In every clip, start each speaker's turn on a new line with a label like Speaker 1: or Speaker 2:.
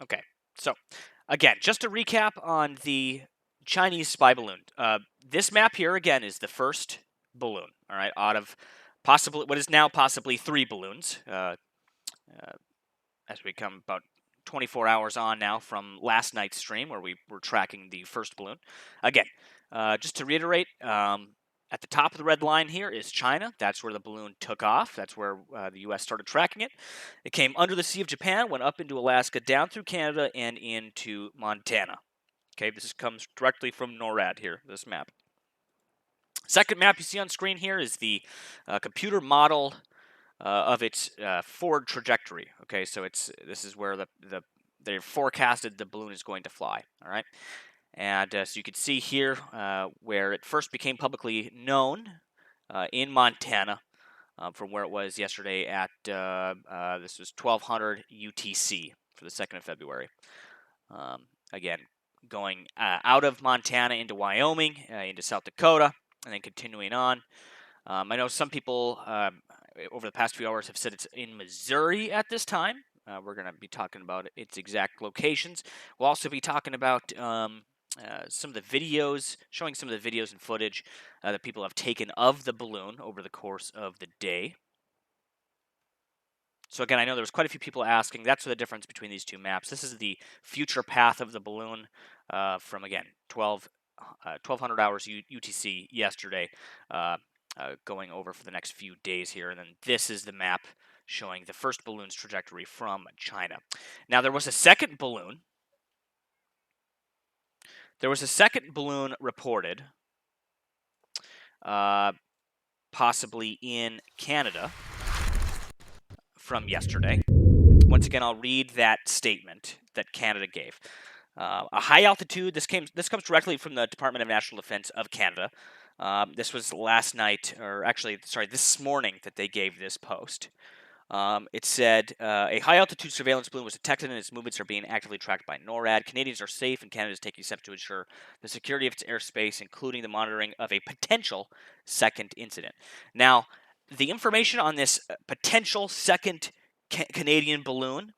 Speaker 1: Okay, so again, just to recap on the Chinese spy balloon. This map here again is the first balloon. All right, out of possibly what is now possibly 3 balloons. Uh, as we come about 24 hours on now from last night's stream where we were tracking the first balloon. Again, just to reiterate, at the top of the red line here is China. That's where the balloon took off. That's where the U.S. started tracking it. It came under the Sea of Japan, went up into Alaska, down through Canada, and into Montana. Okay, this comes directly from NORAD here, this map. Second map you see on screen here is the computer model of its forward trajectory. Okay, so this is where they forecasted the balloon is going to fly. All right, and so you can see here where it first became publicly known in Montana. From where it was yesterday at this was 1200 UTC for the 2nd of February. Again, going out of Montana into Wyoming, into South Dakota, and then continuing on. I know some people over the past few hours have said it's in Missouri at this time. We're going to be talking about its exact locations. We'll also be talking about some of the videos, showing some of the videos and footage that people have taken of the balloon over the course of the day. So again, I know there was quite a few people asking. That's the difference between these two maps. This is the future path of the balloon from, again, 1200 hours UTC yesterday, going over for the next few days here. And then this is the map showing the first balloon's trajectory from China. Now, there was a second balloon. There was a second balloon reported, possibly in Canada, from yesterday. Once again, I'll read that statement that Canada gave. A high altitude. This comes directly from the Department of National Defense of Canada. This was last night, or actually, sorry, this morning that they gave this post. It said a high altitude surveillance balloon was detected and its movements are being actively tracked by NORAD. Canadians are safe and Canada is taking steps to ensure the security of its airspace, including the monitoring of a potential second incident. Now, the information on this potential second Canadian balloon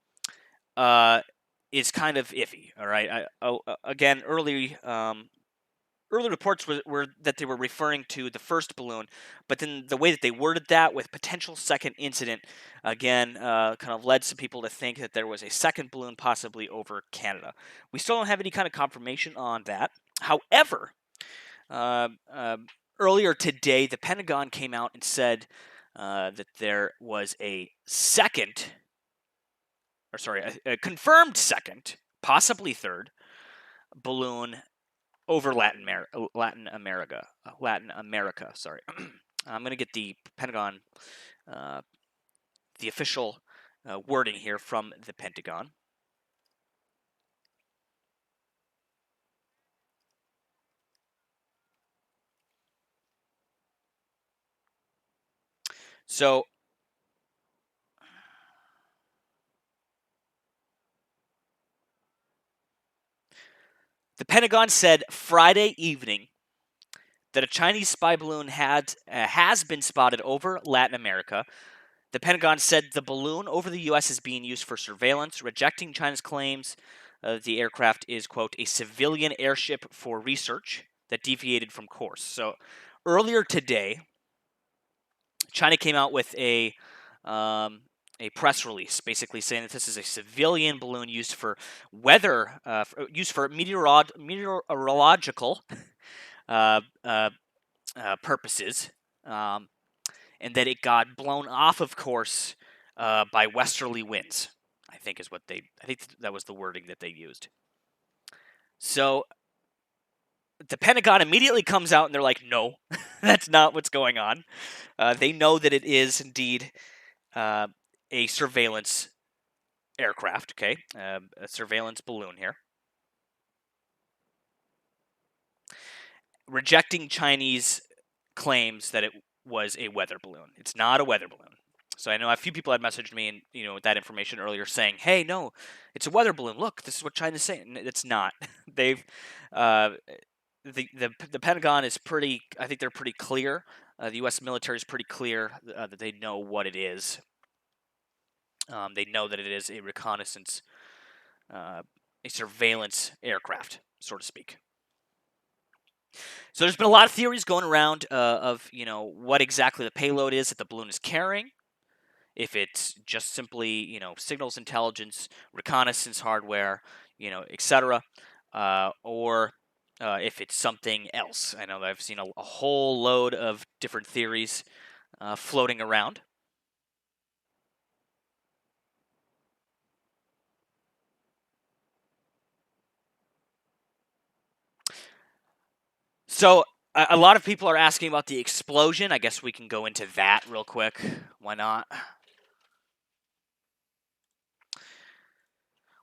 Speaker 1: is kind of iffy. All right. Again, early reports were that they were referring to the first balloon, but then the way that they worded that with potential second incident, again, kind of led some people to think that there was a second balloon possibly over Canada. We still don't have any kind of confirmation on that. However, earlier today, the Pentagon came out and said that there was a confirmed second, possibly third, balloon over Latin America. Sorry, I'm going to get the Pentagon, the official wording here from the Pentagon. So, the Pentagon said Friday evening that a Chinese spy balloon has been spotted over Latin America. The Pentagon said the balloon over the U.S. is being used for surveillance, rejecting China's claims the aircraft is, quote, a civilian airship for research that deviated from course. So earlier today, China came out with a press release basically saying that this is a civilian balloon used for weather, used for meteorological purposes, and that it got blown off of course by westerly winds. I think that was the wording that they used. So the Pentagon immediately comes out and they're like, no, that's not what's going on. They know that it is indeed a surveillance aircraft, okay? A surveillance balloon here. Rejecting Chinese claims that it was a weather balloon. It's not a weather balloon. So I know a few people had messaged me and with that information earlier saying, "Hey, no, it's a weather balloon. Look, this is what China's saying." It's not. They've the Pentagon is pretty. I think they're pretty clear. The U.S. military is pretty clear that they know what it is. They know that it is a reconnaissance a surveillance aircraft, so to speak. So there's been a lot of theories going around of what exactly the payload is that the balloon is carrying. If it's just simply signals intelligence, reconnaissance hardware, etc., or if it's something else. I know that I've seen a whole load of different theories floating around. So a lot of people are asking about the explosion. I guess we can go into that real quick. Why not?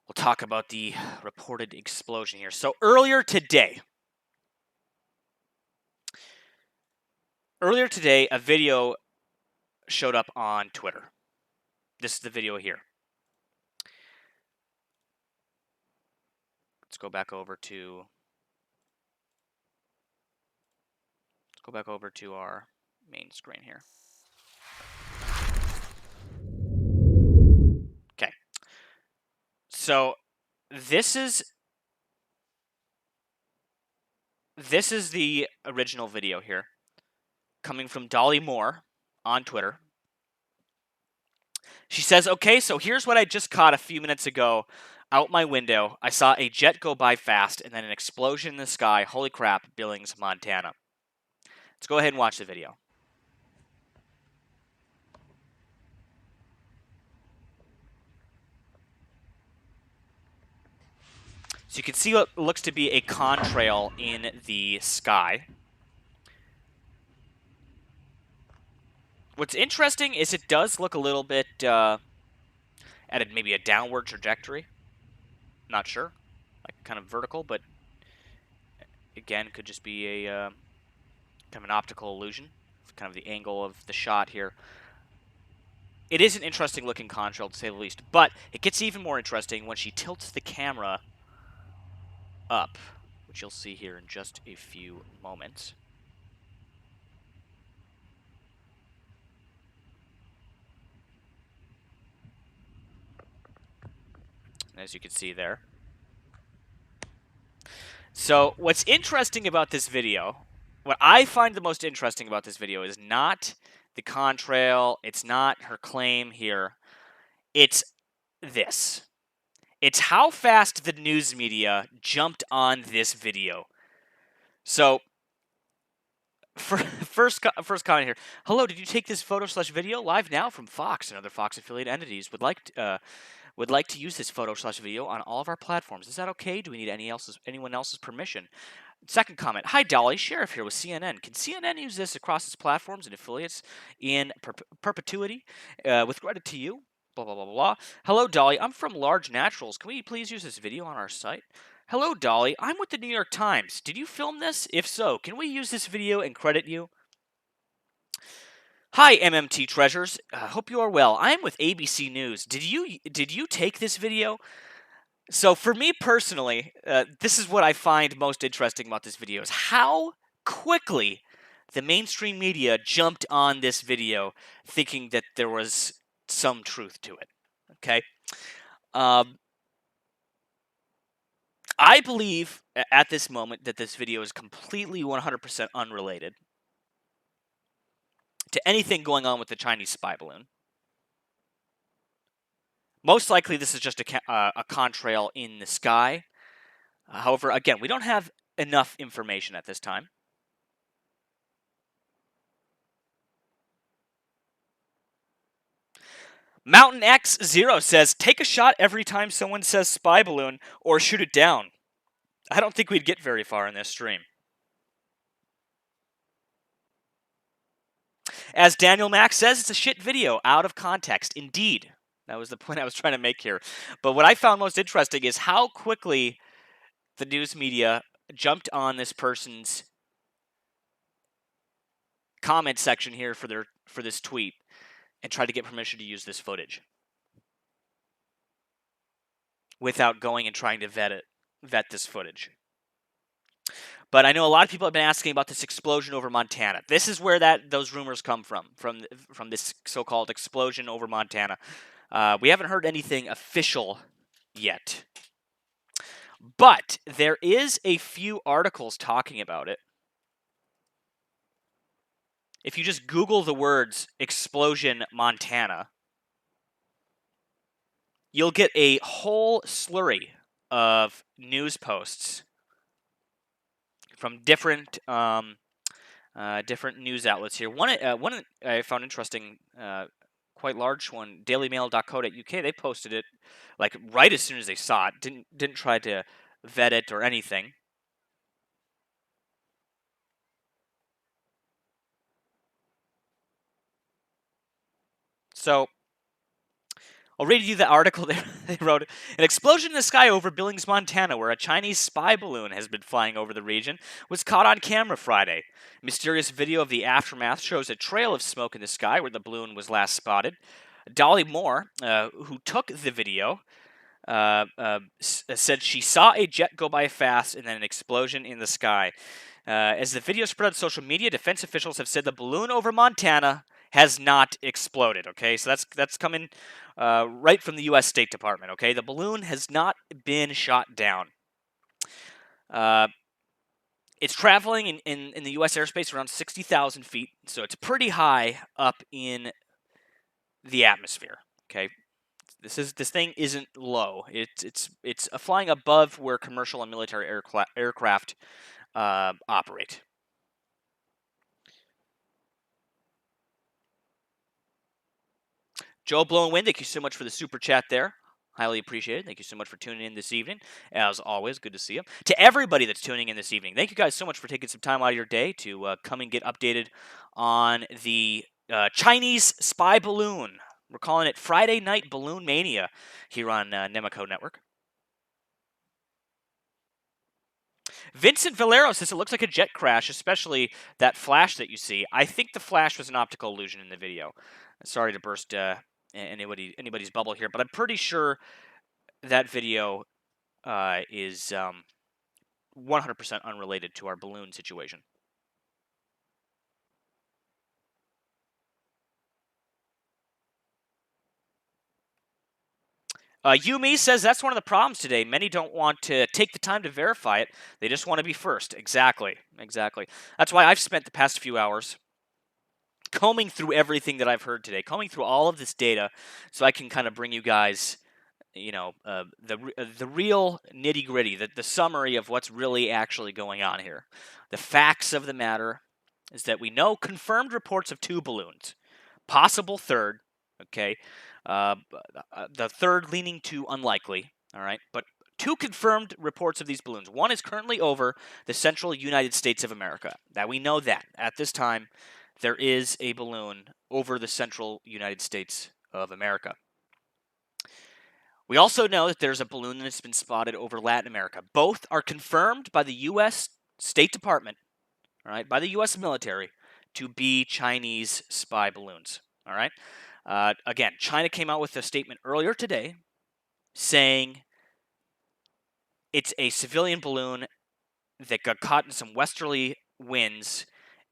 Speaker 1: We'll talk about the reported explosion here. So earlier today, a video showed up on Twitter. This is the video here. Let's go back over to our main screen here. Okay. So this is the original video here, coming from Dolly Moore on Twitter. She says, "Okay, so here's what I just caught a few minutes ago. Out my window, I saw a jet go by fast and then an explosion in the sky. Holy crap, Billings, Montana." Let's go ahead and watch the video. So you can see what looks to be a contrail in the sky. What's interesting is it does look a little bit at maybe a downward trajectory. Not sure, like kind of vertical, but again, could just be a kind of an optical illusion, kind of the angle of the shot here. It is an interesting looking contrail, to say the least, but it gets even more interesting when she tilts the camera up, which you'll see here in just a few moments. As you can see there. So what's interesting about this video, what I find the most interesting about this video is not the contrail, it's not her claim here, it's this. It's how fast the news media jumped on this video. So, first comment here. "Hello, did you take this photo/video live now from Fox and other Fox affiliate entities? Would like to use this photo/video on all of our platforms. Is that okay? Do we need anyone else's permission?" Second comment. "Hi, Dolly. Sheriff here with CNN. Can CNN use this across its platforms and affiliates in perpetuity? With credit to you." Blah, blah, blah, blah. "Hello, Dolly. I'm from Large Naturals. Can we please use this video on our site?" "Hello, Dolly. I'm with the New York Times. Did you film this? If so, can we use this video and credit you?" "Hi, MMT treasures. Hope you are well. I am with ABC News. Did you take this video?" So for me personally, this is what I find most interesting about this video, is how quickly the mainstream media jumped on this video thinking that there was some truth to it. Okay? I believe at this moment that this video is completely 100% unrelated to anything going on with the Chinese spy balloon. Most likely, this is just a contrail in the sky. However, again, we don't have enough information at this time. Mountain X0 says, "Take a shot every time someone says spy balloon or shoot it down." I don't think we'd get very far in this stream. As Daniel Mack says, "It's a shit video, out of context." Indeed. That was the point I was trying to make here. But what I found most interesting is how quickly the news media jumped on this person's comment section here for this tweet and tried to get permission to use this footage without going and trying to vet this footage. But I know a lot of people have been asking about this explosion over Montana. This is where those rumors come from this so-called explosion over Montana. We haven't heard anything official yet But there is a few articles talking about it. If you just Google the words explosion Montana, you'll get a whole slurry of news posts from different different news outlets here. One I found interesting, quite large one, dailymail.co.uk. They posted it like right as soon as they saw it. Didn't try to vet it or anything. So I'll read you the article they wrote. An explosion in the sky over Billings, Montana, where a Chinese spy balloon has been flying over the region, was caught on camera Friday. Mysterious video of the aftermath shows a trail of smoke in the sky where the balloon was last spotted. Dolly Moore, who took the video, said she saw a jet go by fast and then an explosion in the sky. As the video spread on social media, defense officials have said the balloon over Montana has not exploded. Okay, so that's coming right from the U.S. State Department. Okay, the balloon has not been shot down. It's traveling in the U.S. airspace around 60,000 feet, so it's pretty high up in the atmosphere. Okay, this thing isn't low. It's flying above where commercial and military aircraft operate. Joe Blow and Wind, thank you so much for the super chat there. Highly appreciated. Thank you so much for tuning in this evening. As always, good to see you. To everybody that's tuning in this evening, thank you guys so much for taking some time out of your day to come and get updated on the Chinese spy balloon. We're calling it Friday Night Balloon Mania here on Nemico Network. Vincent Valero says it looks like a jet crash, especially that flash that you see. I think the flash was an optical illusion in the video. Sorry to burst anybody's bubble here, but I'm pretty sure that video is 100% unrelated to our balloon situation. Yumi says that's one of the problems today. Many don't want to take the time to verify it. They just want to be first. Exactly. That's why I've spent the past few hours combing through everything that I've heard today, combing through all of this data, so I can kind of bring you guys, the real nitty gritty, the summary of what's really actually going on here. The facts of the matter is that we know confirmed reports of 2 balloons, possible third. Okay, the third leaning to unlikely. All right, but 2 confirmed reports of these balloons. One is currently over the central United States of America. That we know that at this time there is a balloon over the central United States of America. We also know that there's a balloon that's been spotted over Latin America. Both are confirmed by the U.S. State Department, all right, by the U.S. military, to be Chinese spy balloons. All right. Again, China came out with a statement earlier today saying it's a civilian balloon that got caught in some westerly winds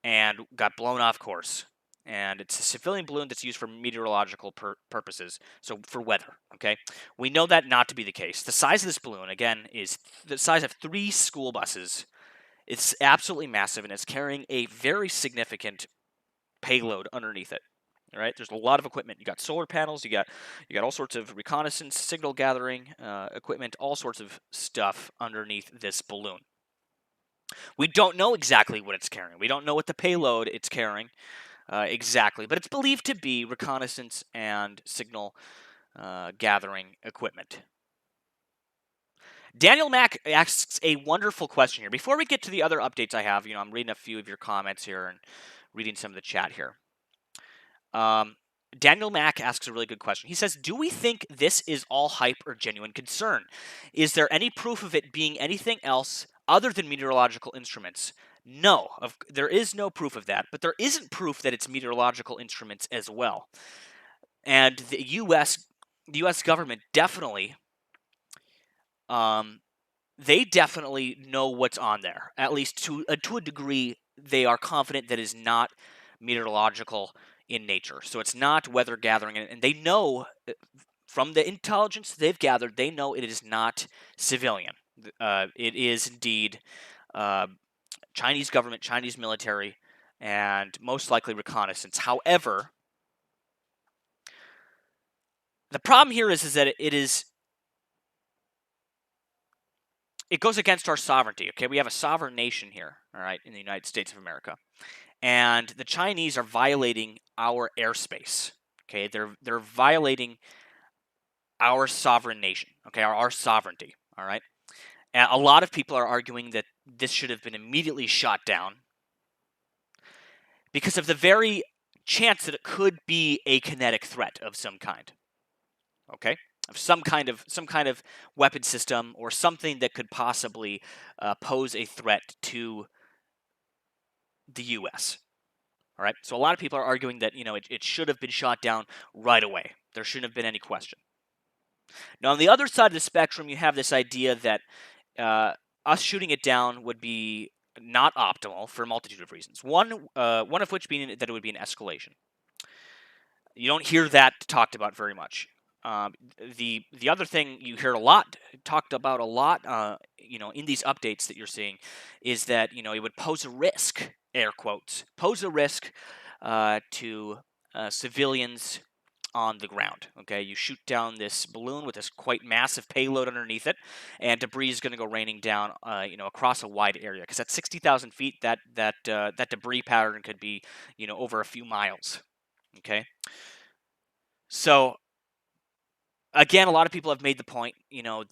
Speaker 1: and got blown off course. And it's a civilian balloon that's used for meteorological purposes, so for weather, okay? We know that not to be the case. The size of this balloon, again, is the size of 3 school buses. It's absolutely massive, and it's carrying a very significant payload underneath it. All right, there's a lot of equipment. You got solar panels. You got all sorts of reconnaissance, signal gathering equipment, all sorts of stuff underneath this balloon. We don't know exactly what it's carrying. We don't know what the payload it's carrying exactly, but it's believed to be reconnaissance and signal gathering equipment. Daniel Mack asks a wonderful question here. Before we get to the other updates I have, I'm reading a few of your comments here and reading some of the chat here. Daniel Mack asks a really good question. He says, do we think this is all hype or genuine concern? Is there any proof of it being anything else other than meteorological instruments? No, there is no proof of that, but there isn't proof that it's meteorological instruments as well. And the U.S. government definitely, they definitely know what's on there. At least to a degree, they are confident that is not meteorological in nature. So it's not weather gathering, and they know from the intelligence they've gathered, they know it is not civilian. It is indeed uh, Chinese government, Chinese military, and most likely reconnaissance. However, the problem here is that it goes against our sovereignty. Okay, we have a sovereign nation here, all right, in the United States of America, and the Chinese are violating our airspace. Okay, they're violating our sovereign nation. Okay, our sovereignty. All right, and a lot of people are arguing that this should have been immediately shot down because of the very chance that it could be a kinetic threat of some kind. Okay, of some kind of weapon system or something that could possibly pose a threat to the U.S. All right, so a lot of people are arguing that it should have been shot down right away. There shouldn't have been any question. Now, on the other side of the spectrum, you have this idea that uh, us shooting it down would be not optimal for a multitude of reasons. One of which being that it would be an escalation. You don't hear that talked about very much. The other thing you hear talked about a lot, in these updates that you're seeing, is that it would pose a risk, air quotes, pose a risk to civilians on the ground. Okay, you shoot down this balloon with this quite massive payload underneath it, and debris is going to go raining down, across a wide area. Because at 60,000 feet, that debris pattern could be, over a few miles. Okay, so again, a lot of people have made the point,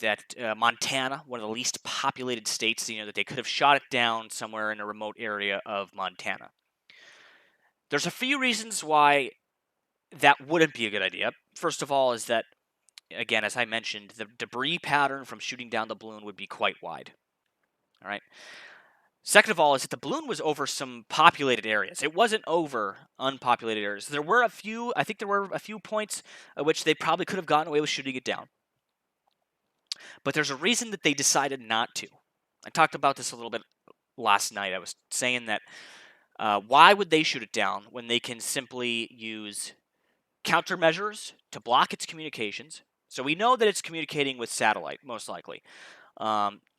Speaker 1: that Montana, one of the least populated states, that they could have shot it down somewhere in a remote area of Montana. There's a few reasons why that wouldn't be a good idea. First of all, is that, again, as I mentioned, the debris pattern from shooting down the balloon would be quite wide. All right. Second of all, is that the balloon was over some populated areas. It wasn't over unpopulated areas. I think there were a few points at which they probably could have gotten away with shooting it down. But there's a reason that they decided not to. I talked about this a little bit last night. I was saying that why would they shoot it down when they can simply use countermeasures to block its communications? So we know that it's communicating with satellite, most likely.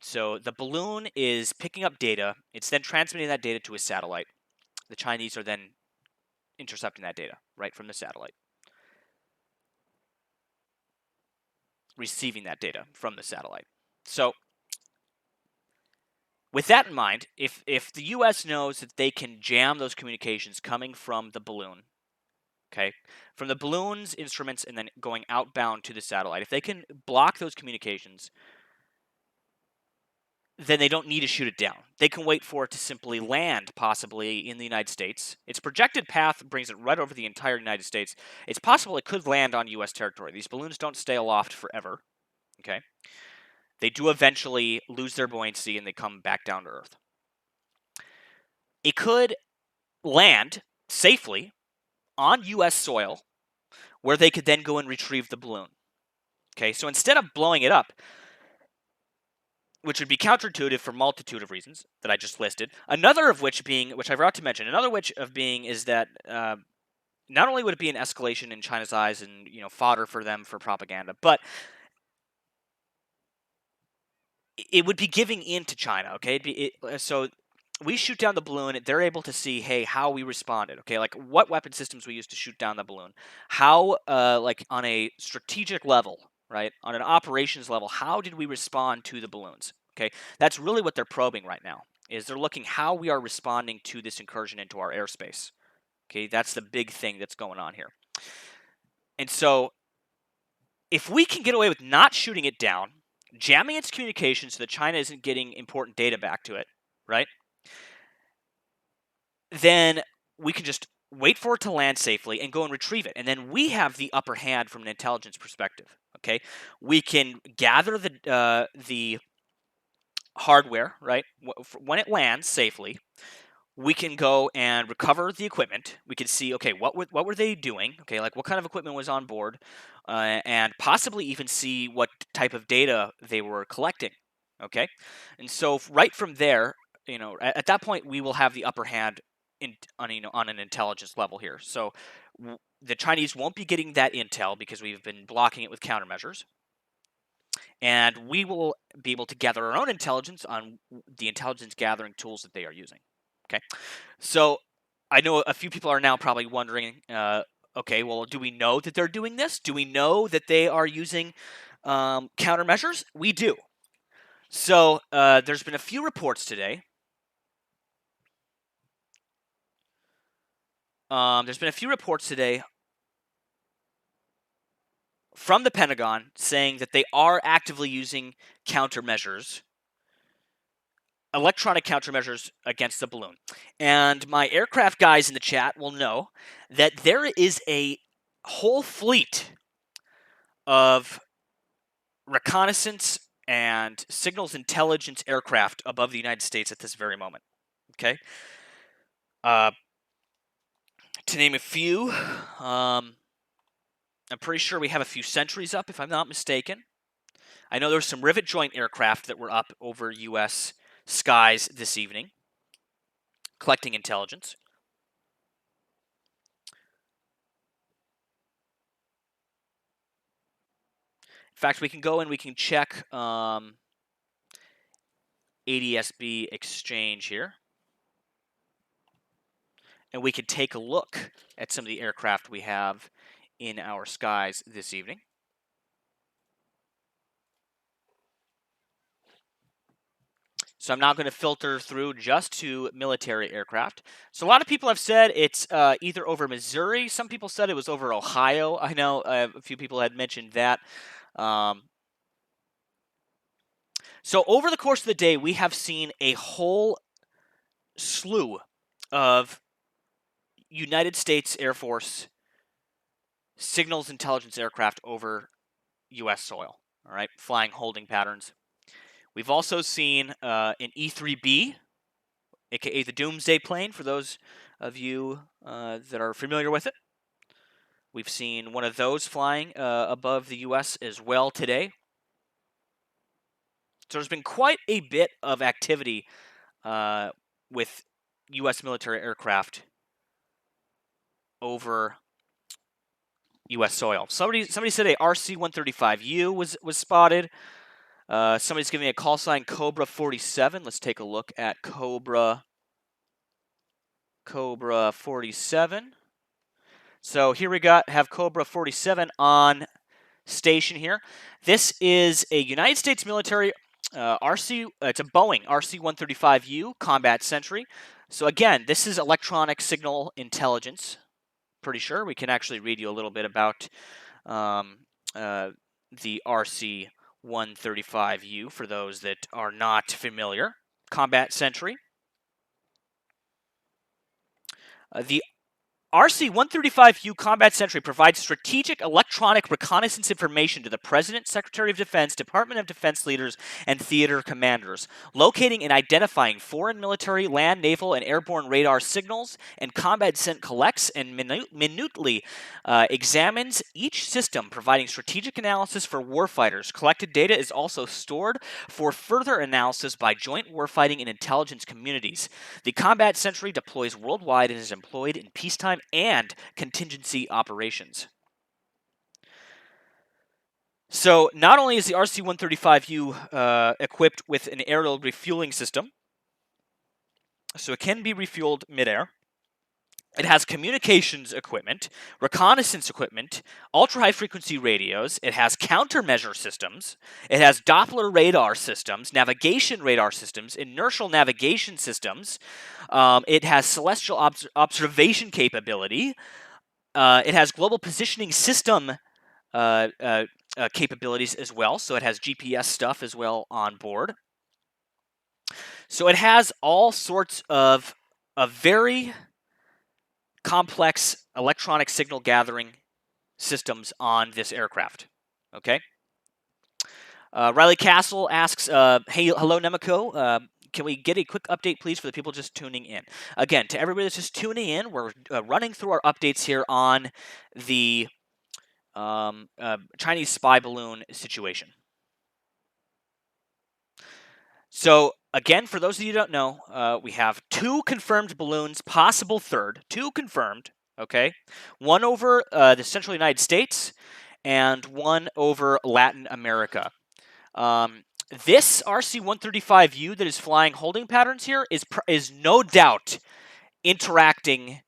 Speaker 1: So the balloon is picking up data. It's then transmitting that data to a satellite. The Chinese are then intercepting that data right from the satellite, receiving that data from the satellite. So with that in mind, if the U.S. knows that they can jam those communications coming from the balloon, okay, from the balloon's instruments and then going outbound to the satellite, if they can block those communications, then they don't need to shoot it down. They can wait for it to simply land, possibly in the United States. Its projected path brings it right over the entire United States. It's possible it could land on U.S. territory. These balloons don't stay aloft forever, okay? They do eventually lose their buoyancy and they come back down to Earth. It could land safely on U.S. soil where they could then go and retrieve the balloon. Okay, so instead of blowing it up, which would be counterintuitive for a multitude of reasons that I just listed, another of which being, which I forgot to mention, is that not only would it be an escalation in China's eyes and fodder for them for propaganda, but it would be giving in to China. Okay, so we shoot down the balloon, they're able to see, hey, how we responded. Okay, like what weapon systems we used to shoot down the balloon, how, like on a strategic level, right, on an operations level, how did we respond to the balloons? Okay, that's really what they're probing right now. Is they're looking how we are responding to this incursion into our airspace. Okay, that's the big thing that's going on here. And so, if we can get away with not shooting it down, jamming its communications so that China isn't getting important data back to it, right? Then we can just wait for it to land safely and go and retrieve it. And then we have the upper hand from an intelligence perspective. Okay, we can gather the hardware, right? When it lands safely, we can go and recover the equipment. We can see, okay, what were they doing? Okay, like what kind of equipment was on board, and possibly even see what type of data they were collecting. Okay, and so right from there, at that point, we will have the upper hand on an intelligence level here. So the Chinese won't be getting that intel because we've been blocking it with countermeasures. and we will be able to gather our own intelligence on the intelligence gathering tools that they are using. Okay, so I know a few people are now probably wondering, okay, well, do we know that they're doing this? Do we know that they are using countermeasures? We do. So there's been a few reports today. There's been a few reports today from the Pentagon saying that they are actively using countermeasures, electronic countermeasures against the balloon. And my aircraft guys in the chat will know that there is a whole fleet of reconnaissance and signals intelligence aircraft above the United States at this very moment. Okay? To name a few, I'm pretty sure we have a few sentries up, if I'm not mistaken. I know there's some rivet joint aircraft that were up over U.S. skies this evening, collecting intelligence. In fact, we can go and we can check ADSB exchange here. And we can take a look at some of the aircraft we have in our skies this evening. So I'm not going to filter through just to military aircraft. So a lot of people have said it's either over Missouri. Some people said it was over Ohio. I know a few people had mentioned that. So over the course of the day, we have seen a whole slew of United States Air Force signals intelligence aircraft over U.S. soil, all right, flying holding patterns. We've also seen an E-3B, aka the Doomsday plane, for those of you that are familiar with it. We've seen one of those flying above the U.S. as well today. So there's been quite a bit of activity with U.S. military aircraft over U.S. soil. Somebody said a RC-135U was spotted. Somebody's giving me a call sign Cobra 47. Let's take a look at Cobra 47. So here we have Cobra 47 on station here. This is a United States military RC. It's a Boeing RC-135U Combat Sentry. So again, this is electronic signal intelligence. Pretty sure we can actually read you a little bit about the RC-135U for those that are not familiar. Combat Sentry. The RC-135U Combat Sentry provides strategic electronic reconnaissance information to the President, Secretary of Defense, Department of Defense leaders, and theater commanders, locating and identifying foreign military, land, naval, and airborne radar signals, and Combat Sent collects and minutely examines each system, providing strategic analysis for warfighters. Collected data is also stored for further analysis by joint warfighting and intelligence communities. The Combat Sentry deploys worldwide and is employed in peacetime and contingency operations. So not only is the RC-135U equipped with an aerial refueling system, so it can be refueled midair. It has communications equipment, reconnaissance equipment, ultra-high frequency radios. It has countermeasure systems. It has Doppler radar systems, navigation radar systems, inertial navigation systems. It has celestial observation capability. It has global positioning system capabilities as well. So it has GPS stuff as well on board. So it has all sorts of very complex electronic signal gathering systems on this aircraft. Okay. Riley Castle asks, "Hey, hello, Nemico. Can we get a quick update, please, for the people just tuning in?" Again, to everybody that's just tuning in, we're running through our updates here on the Chinese spy balloon situation. So, again, for those of you who don't know, we have 2 confirmed balloons, possible third. 2 confirmed, okay? One over the central United States and one over Latin America. This RC-135U that is flying holding patterns here is no doubt interacting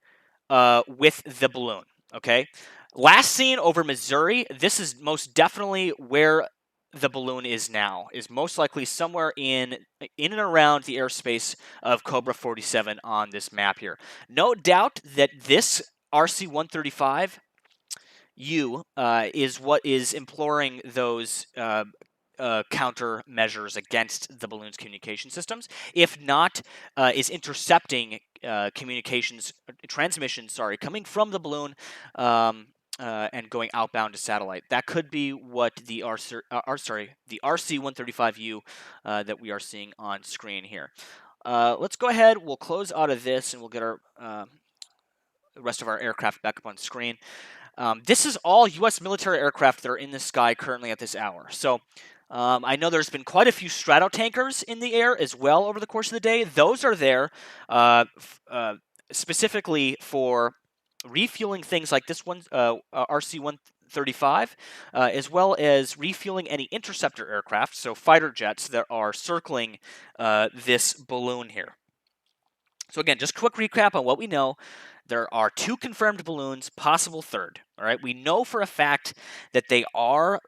Speaker 1: with the balloon. Okay, last seen over Missouri. This is most definitely where the balloon is now. Is most likely somewhere in and around the airspace of Cobra 47 on this map here. No doubt that this RC-135 is what is imploring those countermeasures against the balloon's communication systems. If not, is intercepting transmissions, coming from the balloon and going outbound to satellite. That could be what the the RC-135U that we are seeing on screen here. Let's go ahead. We'll close out of this, and we'll get our the rest of our aircraft back up on screen. This is all U.S. military aircraft that are in the sky currently at this hour. So I know there's been quite a few stratotankers in the air as well over the course of the day. Those are there specifically for refueling things like this one, RC-135, as well as refueling any interceptor aircraft, so fighter jets that are circling this balloon here. So again, just a quick recap on what we know. There are 2 confirmed balloons, possible third. All right, we know for a fact that they are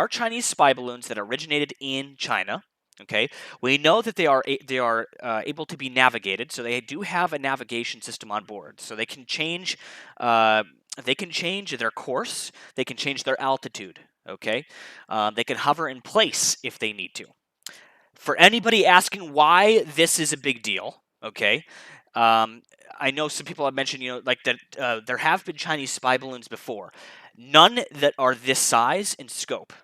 Speaker 1: Chinese spy balloons that originated in China. Okay, we know that they are able to be navigated, so they do have a navigation system on board, so they can change their course, they can change their altitude. Okay, they can hover in place if they need to. For anybody asking why this is a big deal, okay, I know some people have mentioned, like that there have been Chinese spy balloons before, none that are this size in scope.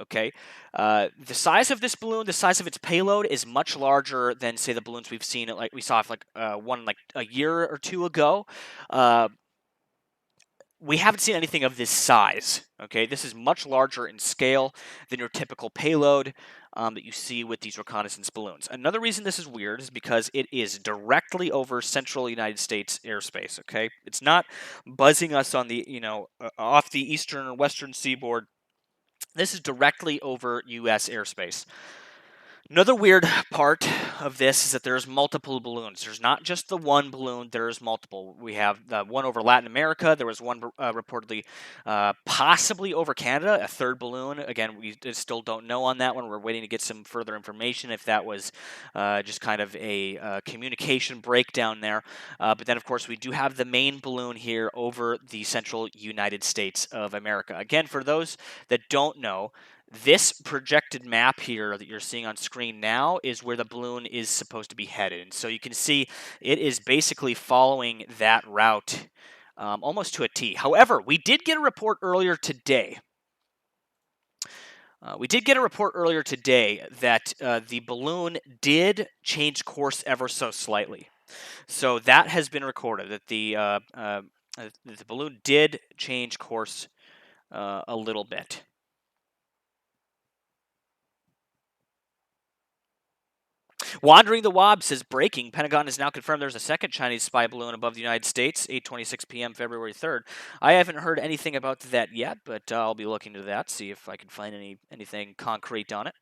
Speaker 1: Okay, the size of this balloon, the size of its payload, is much larger than, say, the balloons we've seen. Like we saw, one like a year or two ago. We haven't seen anything of this size. Okay, this is much larger in scale than your typical payload that you see with these reconnaissance balloons. Another reason this is weird is because it is directly over central United States airspace. Okay, it's not buzzing us on the off the eastern or western seaboard. This is directly over U.S. airspace. Another weird part of this is that there's multiple balloons. There's not just the one balloon, there's multiple. We have the one over Latin America. There was one reportedly possibly over Canada, a third balloon. Again, we still don't know on that one. We're waiting to get some further information if that was just kind of a communication breakdown there. But then, of course, we do have the main balloon here over the central United States of America. Again, for those that don't know, this projected map here that you're seeing on screen now is where the balloon is supposed to be headed. And so you can see it is basically following that route almost to a T. However, we did get a report earlier today. That the balloon did change course ever so slightly. So that has been recorded, that the balloon did change course a little bit. Wandering the Wob says, breaking. Pentagon has now confirmed there's a second Chinese spy balloon above the United States, 8:26 p.m. February 3rd. I haven't heard anything about that yet, but I'll be looking to that, see if I can find anything concrete on it.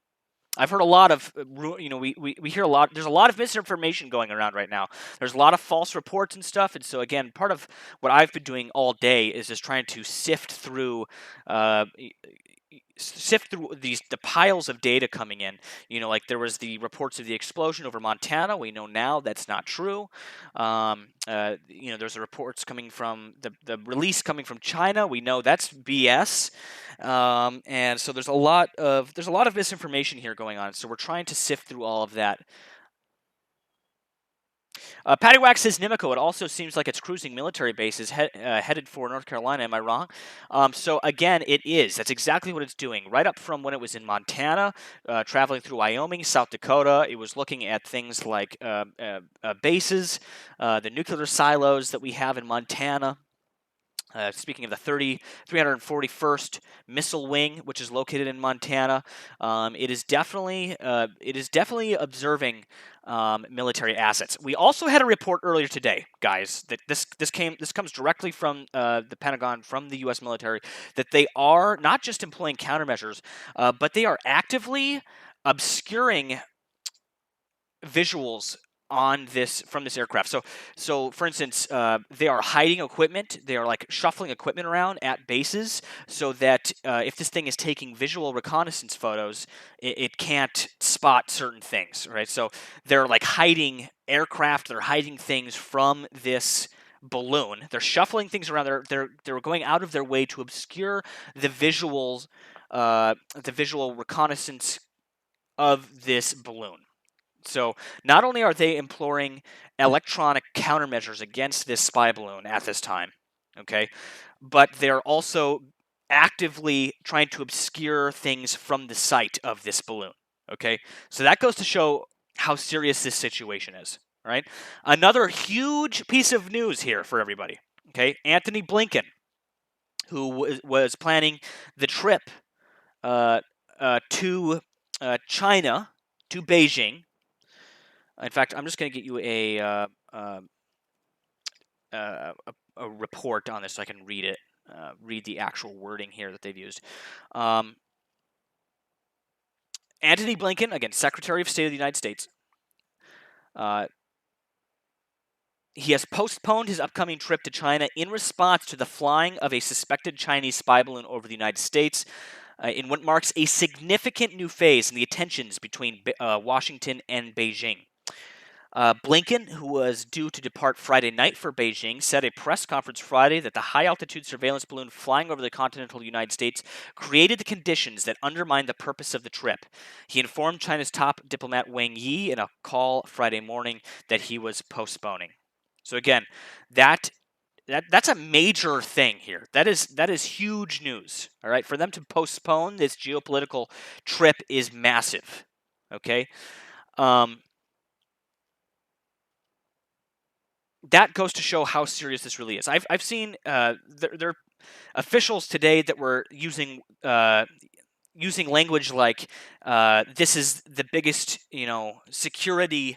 Speaker 1: I've heard a lot of, we hear a lot. There's a lot of misinformation going around right now. There's a lot of false reports and stuff. And so, again, part of what I've been doing all day is just trying to sift through the piles of data coming in. Like there was the reports of the explosion over Montana. We know now that's not true. There's the reports coming from the release coming from China. We know that's BS. And so there's a lot of misinformation here going on. So we're trying to sift through all of that. Pattywack says Nemico. It also seems like it's cruising military bases headed for North Carolina. Am I wrong? So again, it is. That's exactly what it's doing. Right up from when it was in Montana, traveling through Wyoming, South Dakota, it was looking at things like bases, the nuclear silos that we have in Montana. Speaking of the 341st Missile Wing, which is located in Montana, it is definitely observing military assets. We also had a report earlier today, guys, that this comes directly from the Pentagon, from the U.S. military, that they are not just employing countermeasures, but they are actively obscuring visuals on this from this aircraft. So for instance, they are hiding equipment. They are like shuffling equipment around at bases so that if this thing is taking visual reconnaissance photos, it can't spot certain things, right? So they're like hiding aircraft. They're hiding things from this balloon. They're shuffling things around. They're going out of their way to obscure the visuals, the visual reconnaissance of this balloon. So not only are they imploring electronic countermeasures against this spy balloon at this time, okay, but they're also actively trying to obscure things from the sight of this balloon, okay? So that goes to show how serious this situation is, right? Another huge piece of news here for everybody, okay? Anthony Blinken, who was planning the trip to China, to Beijing. In fact, I'm just going to get you a, a report on this so I can read it, read the actual wording here that they've used. Antony Blinken, again, Secretary of State of the United States, he has postponed his upcoming trip to China in response to the flying of a suspected Chinese spy balloon over the United States. In what marks a significant new phase in the tensions between Washington and Beijing. Blinken, who was due to depart Friday night for Beijing, said at a press conference Friday that the high-altitude surveillance balloon flying over the continental United States created the conditions that undermined the purpose of the trip. He informed China's top diplomat Wang Yi in a call Friday morning that he was postponing. So again, that's a major thing here. That is huge news. All right, for them to postpone this geopolitical trip is massive. Okay. That goes to show how serious this really is. I've seen there officials today that were using language like this is the biggest security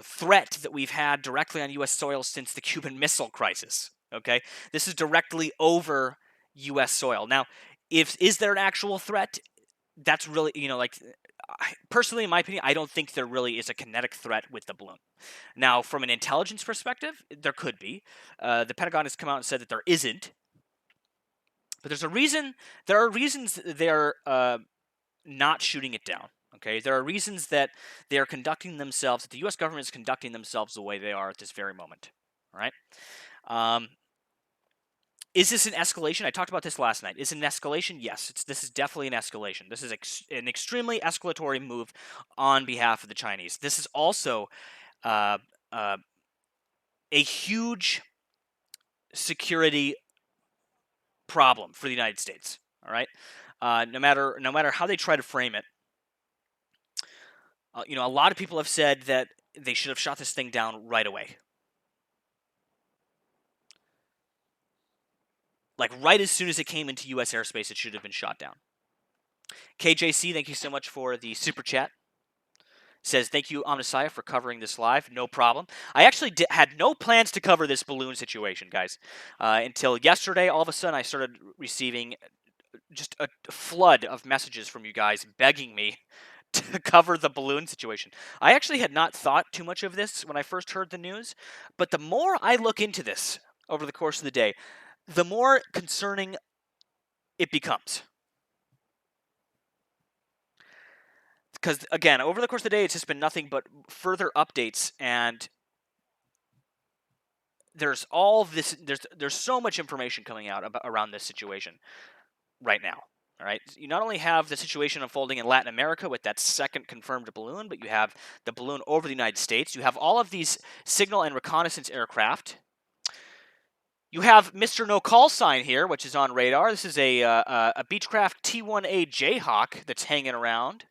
Speaker 1: threat that we've had directly on U.S. soil since the Cuban Missile Crisis. Okay, this is directly over U.S. soil. Now, is there an actual threat? That's really personally, in my opinion, I don't think there really is a kinetic threat with the balloon. Now, from an intelligence perspective, there could be. The Pentagon has come out and said that there isn't. But there's a reason. There are reasons they're not shooting it down. Okay, there are reasons that they are conducting themselves. That the U.S. government is conducting themselves the way they are at this very moment. All right. Is this an escalation? I talked about this last night. Is it an escalation? Yes, this is definitely an escalation. This is an extremely escalatory move on behalf of the Chinese. This is also a huge security problem for the United States. All right, no matter how they try to frame it, a lot of people have said that they should have shot this thing down right away. Like right as soon as it came into U.S. airspace, it should have been shot down. KJC, thank you so much for the super chat. Says, thank you, Omnisaya, for covering this live. No problem. I actually had no plans to cover this balloon situation, guys. Until yesterday, all of a sudden, I started receiving just a flood of messages from you guys begging me to cover the balloon situation. I actually had not thought too much of this when I first heard the news, but the more I look into this over the course of the day, the more concerning it becomes. Because, again, over the course of the day, it's just been nothing but further updates, and there's all this. There's so much information coming out around this situation right now. All right, you not only have the situation unfolding in Latin America with that second confirmed balloon, but you have the balloon over the United States. You have all of these signal and reconnaissance aircraft. You have Mr. No Call Sign here, which is on radar. This is a Beechcraft T-1A Jayhawk that's hanging around.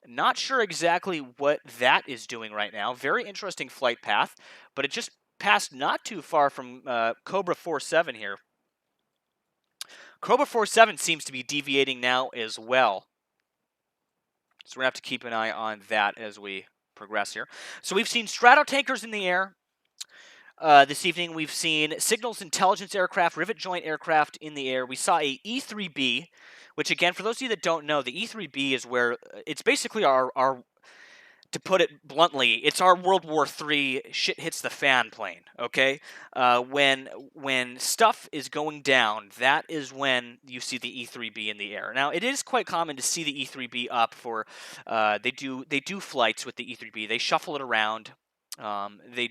Speaker 1: Not sure exactly what that is doing right now. Very interesting flight path, but it just passed not too far from Cobra 47 here. Cobra 47 seems to be deviating now as well. So we're going to have to keep an eye on that as we progress here. So we've seen stratotankers in the air. This evening, we've seen signals intelligence aircraft, rivet joint aircraft in the air. We saw a E-3B, which, again, for those of you that don't know, the E-3B is where it's basically our to put it bluntly, it's our World War III shit hits the fan plane. Okay, when stuff is going down, that is when you see the E-3B in the air. Now, it is quite common to see the E-3B up for they do flights with the E-3B. They shuffle it around. They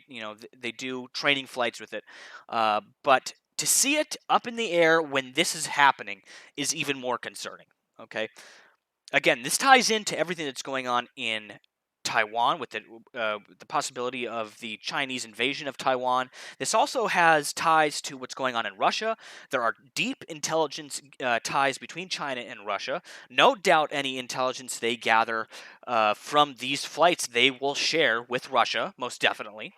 Speaker 1: do training flights with it, but to see it up in the air when this is happening is even more concerning. Okay, again, this ties into everything that's going on in Taiwan with the possibility of the Chinese invasion of Taiwan. This also has ties to what's going on in Russia. There are deep intelligence ties between China and Russia. No doubt any intelligence they gather from these flights they will share with Russia, most definitely.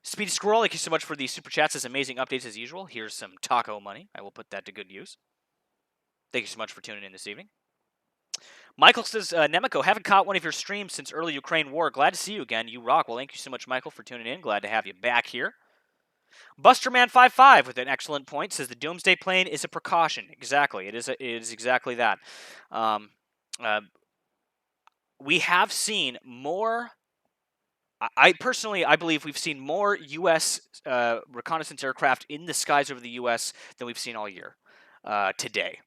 Speaker 1: Speedy Squirrel, thank you so much for the super chats. As amazing updates as usual. Here's some taco money. I will put that to good use. Thank you so much for tuning in this evening. Michael says, Nemico, haven't caught one of your streams since early Ukraine war. Glad to see you again. You rock. Well, thank you so much, Michael, for tuning in. Glad to have you back here. Busterman55 with an excellent point says the Doomsday plane is a precaution. Exactly. It is exactly that. We have seen more. I personally, I believe we've seen more U.S. Reconnaissance aircraft in the skies over the U.S. than we've seen all year today.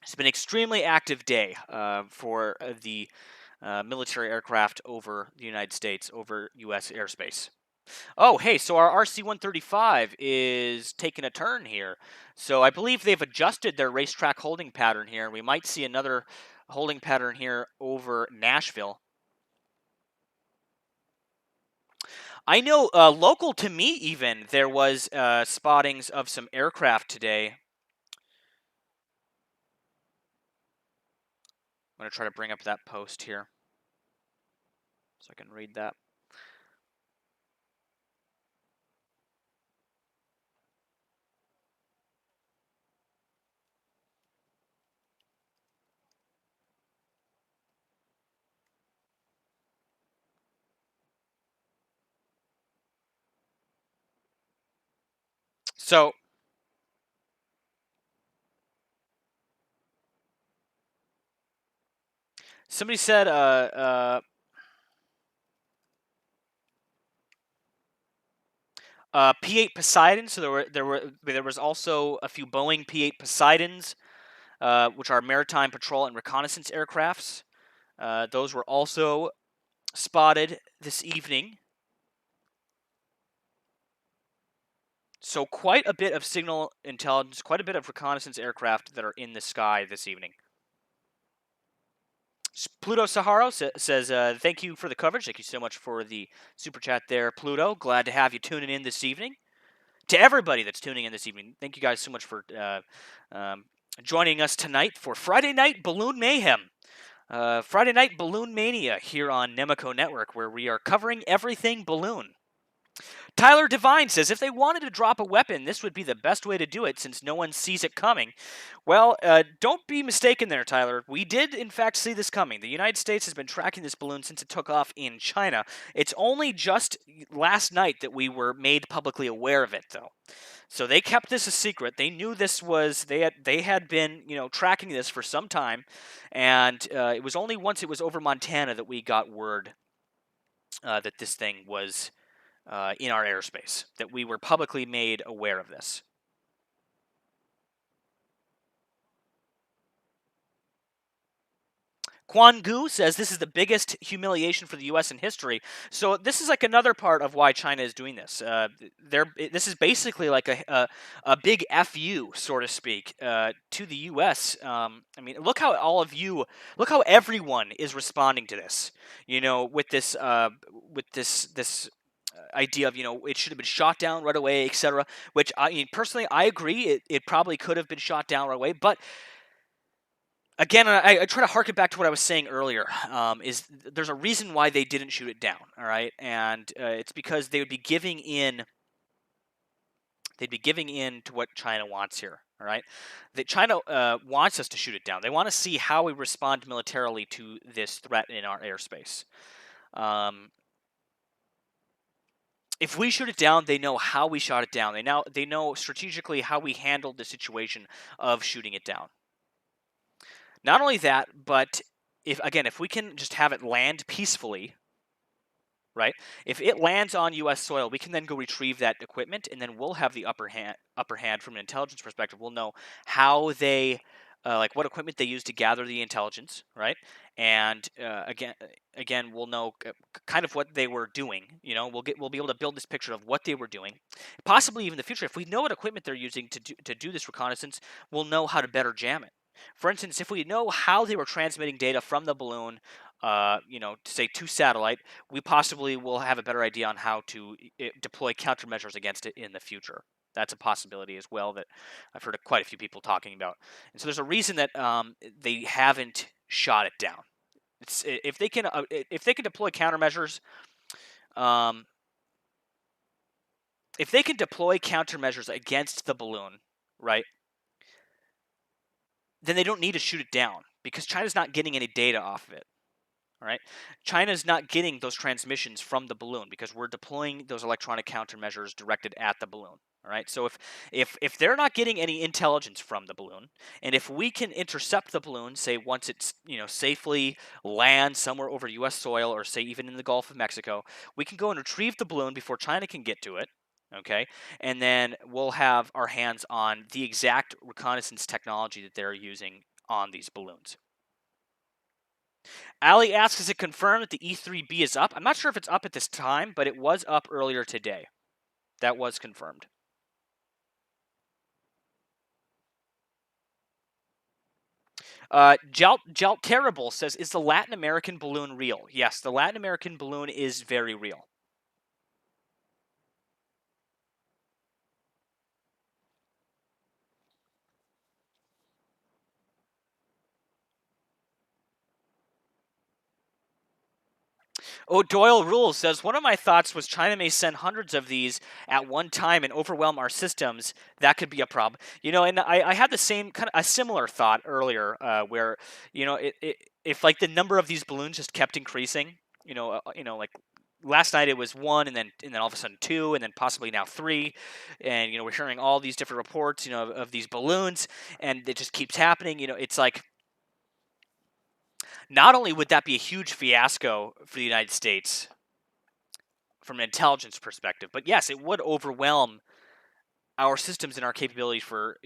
Speaker 1: It's been an extremely active day for the military aircraft over the United States, over U.S. airspace. Oh, hey, so our RC-135 is taking a turn here. So I believe they've adjusted their racetrack holding pattern here. We might see another holding pattern here over Nashville. I know local to me even, there was spottings of some aircraft today. I'm going to try to bring up that post here so I can read that. So somebody said P-8 Poseidon. So there was also a few Boeing P-8 Poseidons, which are maritime patrol and reconnaissance aircrafts. Those were also spotted this evening. So quite a bit of signal intelligence, quite a bit of reconnaissance aircraft that are in the sky this evening. Pluto Saharo says, thank you for the coverage. Thank you so much for the super chat there, Pluto. Glad to have you tuning in this evening. To everybody that's tuning in this evening, thank you guys so much for joining us tonight for Friday Night Balloon Mayhem. Friday Night Balloon Mania here on Nemico Network, where we are covering everything balloon. Tyler Devine says, if they wanted to drop a weapon, this would be the best way to do it since no one sees it coming. Well, don't be mistaken there, Tyler. We did, in fact, see this coming. The United States has been tracking this balloon since it took off in China. It's only just last night that we were made publicly aware of it, though. So they kept this a secret. They knew this was they had been tracking this for some time, and it was only once it was over Montana that we got word that this thing was in our airspace, that we were publicly made aware of this. Quan Gu says this is the biggest humiliation for the U.S. in history. So this is like another part of why China is doing this. This is basically like a big FU, so to speak, to the U.S. I mean, look how everyone is responding to this. With this idea of it should have been shot down right away, etc. Which personally I agree, it probably could have been shot down right away, but Again, I try to harken back to what I was saying earlier. Is there's a reason why they didn't shoot it down, all right? And it's because they would be giving in. They'd be giving in to what China wants here, all right? That China wants us to shoot it down. They want to see how we respond militarily to this threat in our airspace. Um, if we shoot it down, they know how we shot it down. They know strategically how we handled the situation of shooting it down. Not only that, but if we can just have it land peacefully, right? If it lands on U.S. soil, we can then go retrieve that equipment, and then we'll have the upper hand from an intelligence perspective. We'll know how they, like what equipment they use to gather the intelligence, right? And again, we'll know kind of what they were doing. We'll be able to build this picture of what they were doing, possibly even in the future. If we know what equipment they're using to do this reconnaissance, we'll know how to better jam it. For instance, if we know how they were transmitting data from the balloon, say to satellite, we possibly will have a better idea on how to deploy countermeasures against it in the future. That's a possibility as well that I've heard quite a few people talking about. And so there's a reason that they haven't shot it down. If they can deploy countermeasures, um, if they can deploy countermeasures against the balloon, right? Then they don't need to shoot it down because China's not getting any data off of it. All right, China's not getting those transmissions from the balloon because we're deploying those electronic countermeasures directed at the balloon. All right, so if they're not getting any intelligence from the balloon, and if we can intercept the balloon, say once it's safely lands somewhere over U.S. soil, or say even in the Gulf of Mexico, we can go and retrieve the balloon before China can get to it. Okay, and then we'll have our hands on the exact reconnaissance technology that they're using on these balloons. Ali asks, is it confirmed that the E3B is up? I'm not sure if it's up at this time, but it was up earlier today. That was confirmed. Jelt Terrible says, is the Latin American balloon real? Yes, the Latin American balloon is very real. Oh, Doyle Rules says, one of my thoughts was China may send hundreds of these at one time and overwhelm our systems. That could be a problem. And I had the same kind of a similar thought earlier, where if like the number of these balloons just kept increasing, like last night it was one, and then all of a sudden two, and then possibly now three, and we're hearing all these different reports, of these balloons, and it just keeps happening. It's like, not only would that be a huge fiasco for the United States from an intelligence perspective, but yes, it would overwhelm our systems and our capability for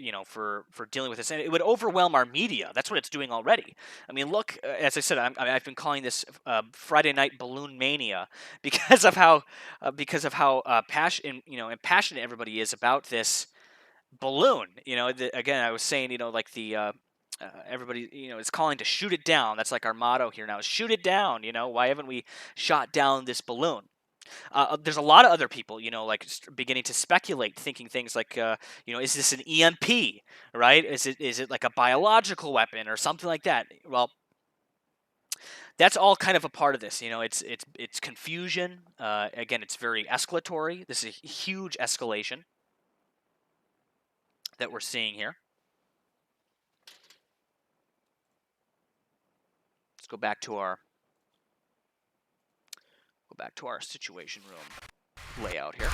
Speaker 1: dealing with this, and it would overwhelm our media. That's what it's doing already. I mean, look, as I said, I've been calling this Friday night balloon mania because of how passionate everybody is about this balloon. Again, I was saying, like everybody, is calling to shoot it down. That's like our motto here now: is shoot it down. Why haven't we shot down this balloon? There's a lot of other people, like beginning to speculate, thinking things like, is this an EMP, right? Is it like a biological weapon or something like that? Well, that's all kind of a part of this. It's confusion. Again, it's very escalatory. This is a huge escalation that we're seeing here. Let's go back to our situation room layout here.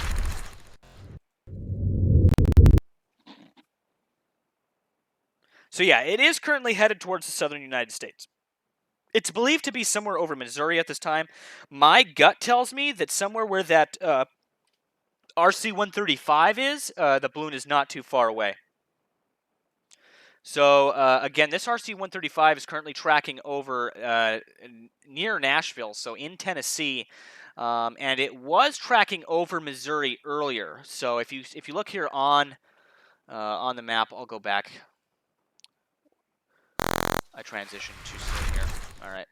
Speaker 1: So yeah, it is currently headed towards the southern United States. It's believed to be somewhere over Missouri at this time. My gut tells me that somewhere where that RC-135 is, the balloon is not too far away. So again, this RC-135 is currently tracking over near Nashville, so in Tennessee, and it was tracking over Missouri earlier. So if you look here on the map, I'll go back. I transitioned too soon here. All right.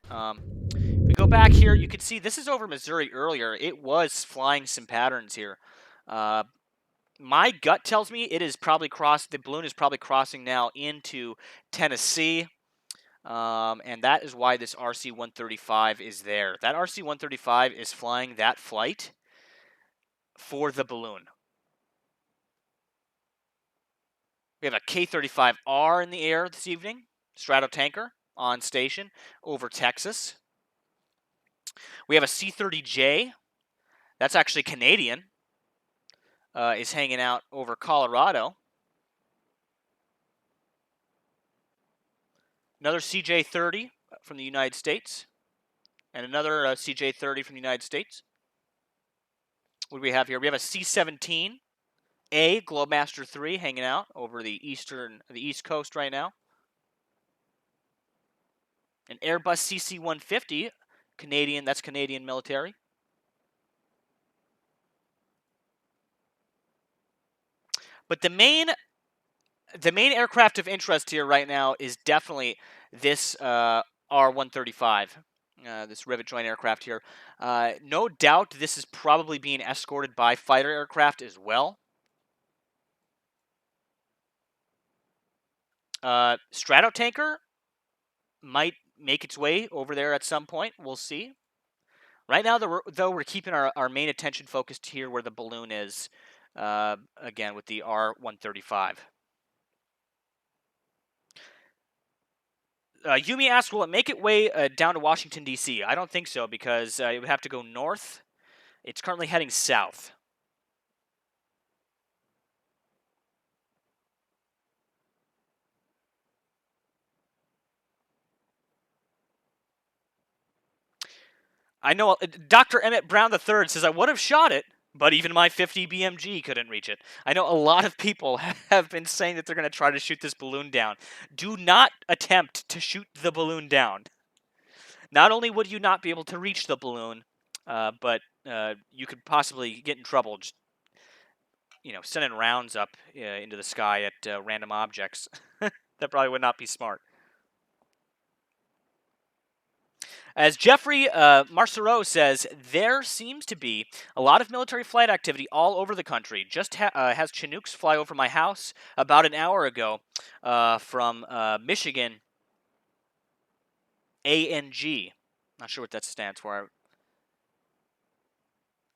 Speaker 1: If we go back here, you can see this is over Missouri earlier. It was flying some patterns here. My gut tells me it is probably the balloon is probably crossing now into Tennessee. And that is why this RC-135 is there. That RC-135 is flying that flight for the balloon. We have a K-35R in the air this evening, Stratotanker on station over Texas. We have a C-30J, that's actually Canadian, is hanging out over Colorado. Another CJ-30 from the United States, and another CJ-30 from the United States. What do we have here? We have a C-17A Globemaster 3 hanging out over the East Coast right now. An Airbus CC-150, Canadian. That's Canadian military. But the main aircraft of interest here right now is definitely this R-135, this rivet joint aircraft here. No doubt this is probably being escorted by fighter aircraft as well. Stratotanker might make its way over there at some point. We'll see. Right now, though, we're keeping our main attention focused here where the balloon is, again, with the R-135. Yumi asks, will it make its way down to Washington, D.C.? I don't think so, because it would have to go north. It's currently heading south. I know Dr. Emmett Brown III says, I would have shot it, but even my 50 BMG couldn't reach it. I know a lot of people have been saying that they're going to try to shoot this balloon down. Do not attempt to shoot the balloon down. Not only would you not be able to reach the balloon, but you could possibly get in trouble just, sending rounds up into the sky at random objects. That probably would not be smart. As Jeffrey Marcereau says, there seems to be a lot of military flight activity all over the country. Just has Chinooks fly over my house about an hour ago from Michigan. ANG. Not sure what that stands for.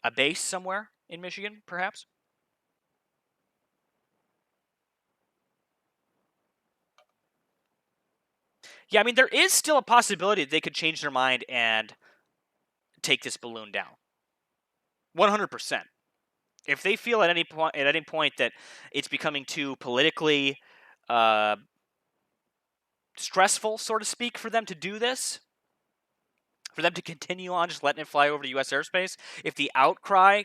Speaker 1: A base somewhere in Michigan, perhaps? Yeah, I mean, there is still a possibility that they could change their mind and take this balloon down. 100%. If they feel at any point that it's becoming too politically stressful, so to speak, for them to do this, for them to continue on just letting it fly over the U.S. airspace, if the outcry,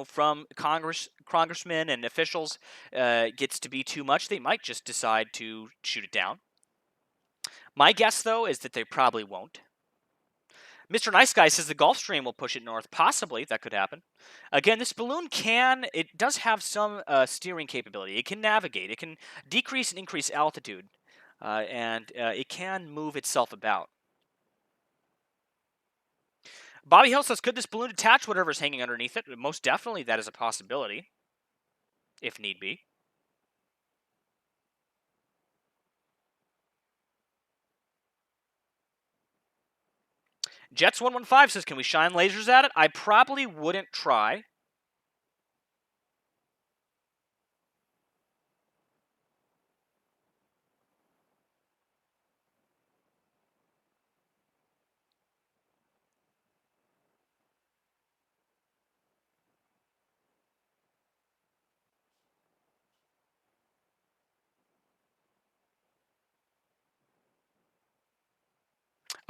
Speaker 1: from congressmen and officials gets to be too much, they might just decide to shoot it down. My guess, though, is that they probably won't. Mr. Nice Guy says the Gulf Stream will push it north. Possibly, that could happen. Again, this balloon it does have some steering capability. It can navigate. It can decrease and increase altitude. And it can move itself about. Bobby Hill says, could this balloon detach whatever's hanging underneath it? Most definitely that is a possibility, if need be. Jets115 says, can we shine lasers at it? I probably wouldn't try.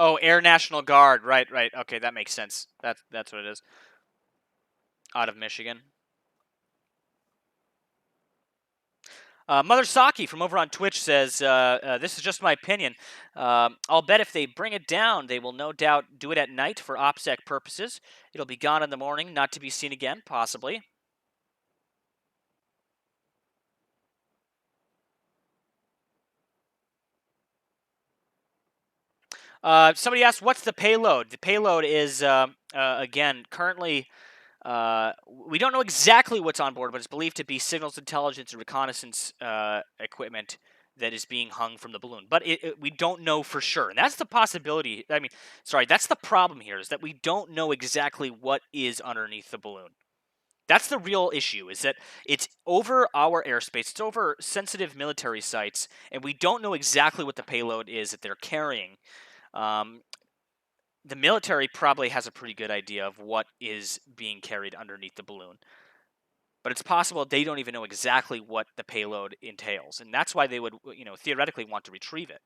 Speaker 1: Oh, Air National Guard. Right. Okay, that makes sense. That's what it is. Out of Michigan. Mother Saki from over on Twitch says, this is just my opinion. I'll bet if they bring it down, they will no doubt do it at night for OPSEC purposes. It'll be gone in the morning, not to be seen again, possibly. Somebody asked, what's the payload? The payload is, again, currently, we don't know exactly what's on board, but it's believed to be signals intelligence and reconnaissance equipment that is being hung from the balloon. But we don't know for sure. And that's the possibility. I mean, sorry, that's the problem here, is that we don't know exactly what is underneath the balloon. That's the real issue, is that it's over our airspace, it's over sensitive military sites, and we don't know exactly what the payload is that they're carrying. Um, the military probably has a pretty good idea of what is being carried underneath the balloon, but it's possible they don't even know exactly what the payload entails, and that's why they would, theoretically want to retrieve it.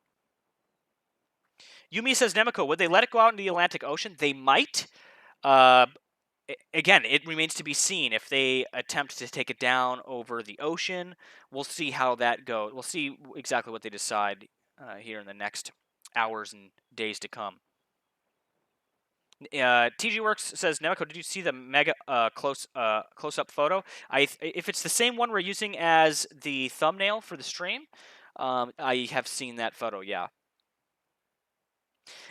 Speaker 1: Yumi says, Nemico, would they let it go out into the Atlantic Ocean? They might. Uh, Again, it remains to be seen if they attempt to take it down over the ocean. We'll see how that goes. We'll see exactly what they decide here in the next hours and days to come. TG Works says, Nemico, did you see the mega close up photo? If it's the same one we're using as the thumbnail for the stream, I have seen that photo. Yeah.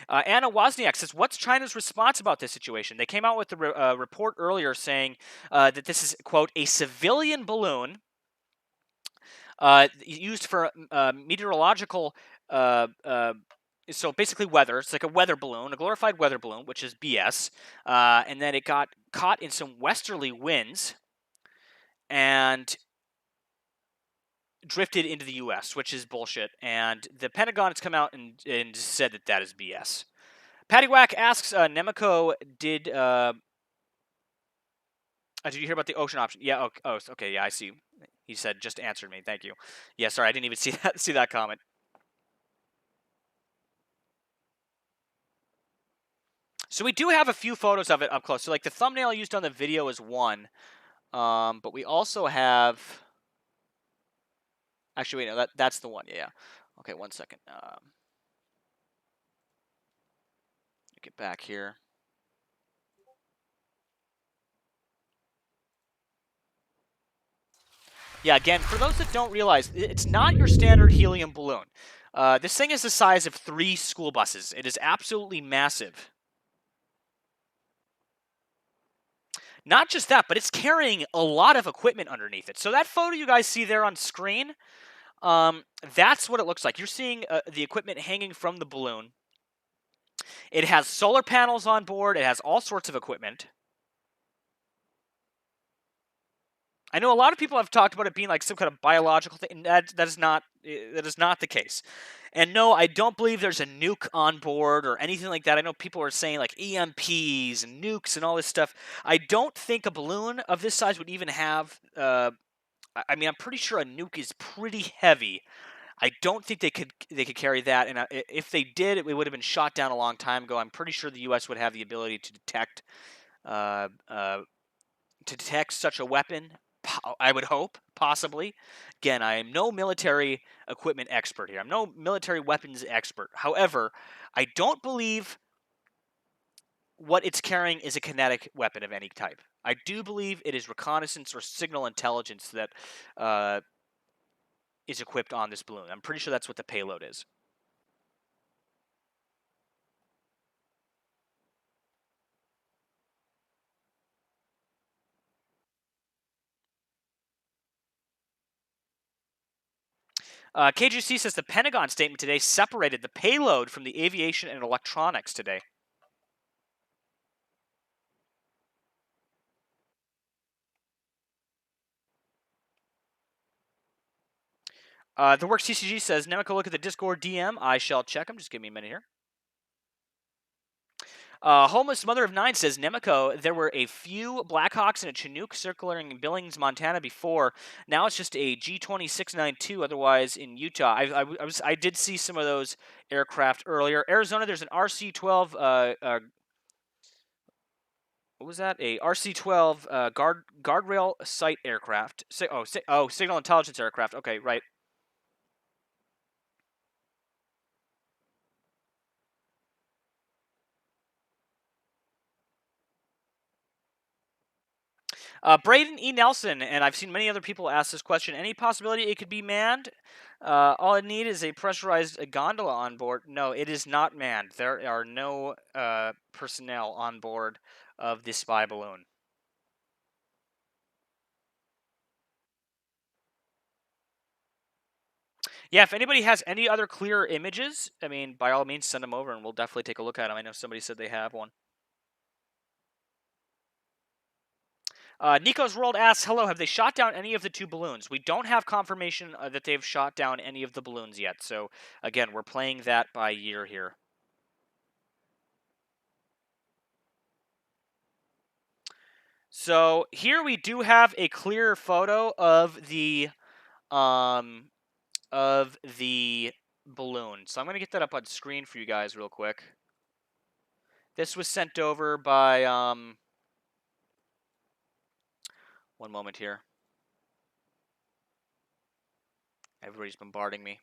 Speaker 1: Anna Wozniak says, what's China's response about this situation? They came out with a report earlier saying that this is, quote, a civilian balloon used for meteorological, so basically weather. It's like a weather balloon, a glorified weather balloon, which is BS. And then it got caught in some westerly winds and drifted into the U.S., which is bullshit. And the Pentagon has come out and said that that is BS. Patty Whack asks, Nemico, did you hear about the ocean option? Yeah. Okay. Yeah, I see. He said, just answered me. Thank you. Yeah. Sorry, I didn't even see that comment. So we do have a few photos of it up close. So like the thumbnail used on the video is one, but we also have. Actually, wait, no, that's the one. Yeah. Okay, 1 second. Get back here. Yeah, again, for those that don't realize, it's not your standard helium balloon. This thing is the size of 3 school buses. It is absolutely massive. Not just that, but it's carrying a lot of equipment underneath it. So that photo you guys see there on screen, that's what it looks like. You're seeing the equipment hanging from the balloon. It has solar panels on board. It has all sorts of equipment. I know a lot of people have talked about it being like some kind of biological thing, and that is not the case. And no, I don't believe there's a nuke on board or anything like that. I know people are saying like EMPs and nukes and all this stuff. I don't think a balloon of this size would even have. I mean, I'm pretty sure a nuke is pretty heavy. I don't think they could carry that, and if they did, it would have been shot down a long time ago. I'm pretty sure the U.S. would have the ability to detect such a weapon. I would hope, possibly. Again, I am no military equipment expert here. I'm no military weapons expert. However, I don't believe what it's carrying is a kinetic weapon of any type. I do believe it is reconnaissance or signal intelligence that is equipped on this balloon. I'm pretty sure that's what the payload is. KGC says the Pentagon statement today separated the payload from the aviation and electronics today. The Work CCG says, Nemico, look at the Discord DM. I shall check them. Just give me a minute here. Homeless Mother of Nine says, Nemico, there were a few Blackhawks and a Chinook circling Billings, Montana before. Now it's just a G-2692, otherwise in Utah. I did see some of those aircraft earlier. Arizona, there's an RC-12, what was that? A RC-12 guardrail site aircraft. Signal intelligence aircraft. Okay, right. Braden E. Nelson, and I've seen many other people ask this question. Any possibility it could be manned? All it need is a pressurized gondola on board. No, it is not manned. There are no personnel on board of this spy balloon. Yeah, if anybody has any other clear images, I mean, by all means, send them over, and we'll definitely take a look at them. I know somebody said they have one. Nico's World asks, "Hello, have they shot down any of the two balloons?" We don't have confirmation that they've shot down any of the balloons yet. So again, we're playing that by ear here. So here we do have a clear photo um of the balloon. So I'm gonna get that up on screen for you guys real quick. This was sent over by one moment here. Everybody's bombarding me.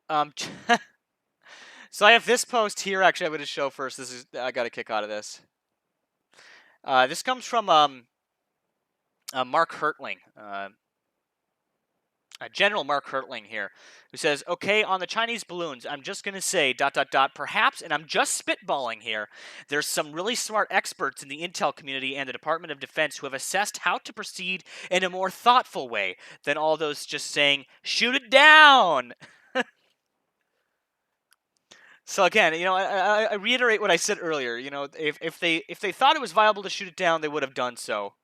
Speaker 1: Um, so I have this post here. Actually, I'm going to show first. I got a kick out of this. This comes from Mark Hertling, General Mark Hertling here, who says, "Okay, on the Chinese balloons, I'm just going to say dot dot dot. Perhaps, and I'm just spitballing here. There's some really smart experts in the intel community and the Department of Defense who have assessed how to proceed in a more thoughtful way than all those just saying shoot it down." So again, I reiterate what I said earlier. If they thought it was viable to shoot it down, they would have done so.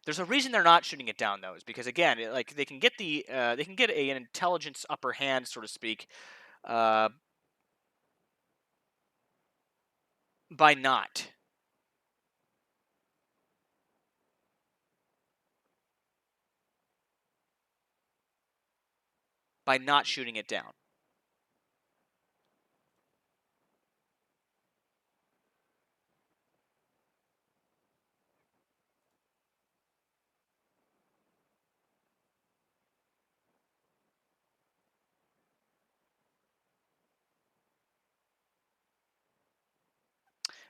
Speaker 1: There's a reason they're not shooting it down, though, is because again, like they can get an intelligence upper hand, so to speak, uh, by not shooting it down.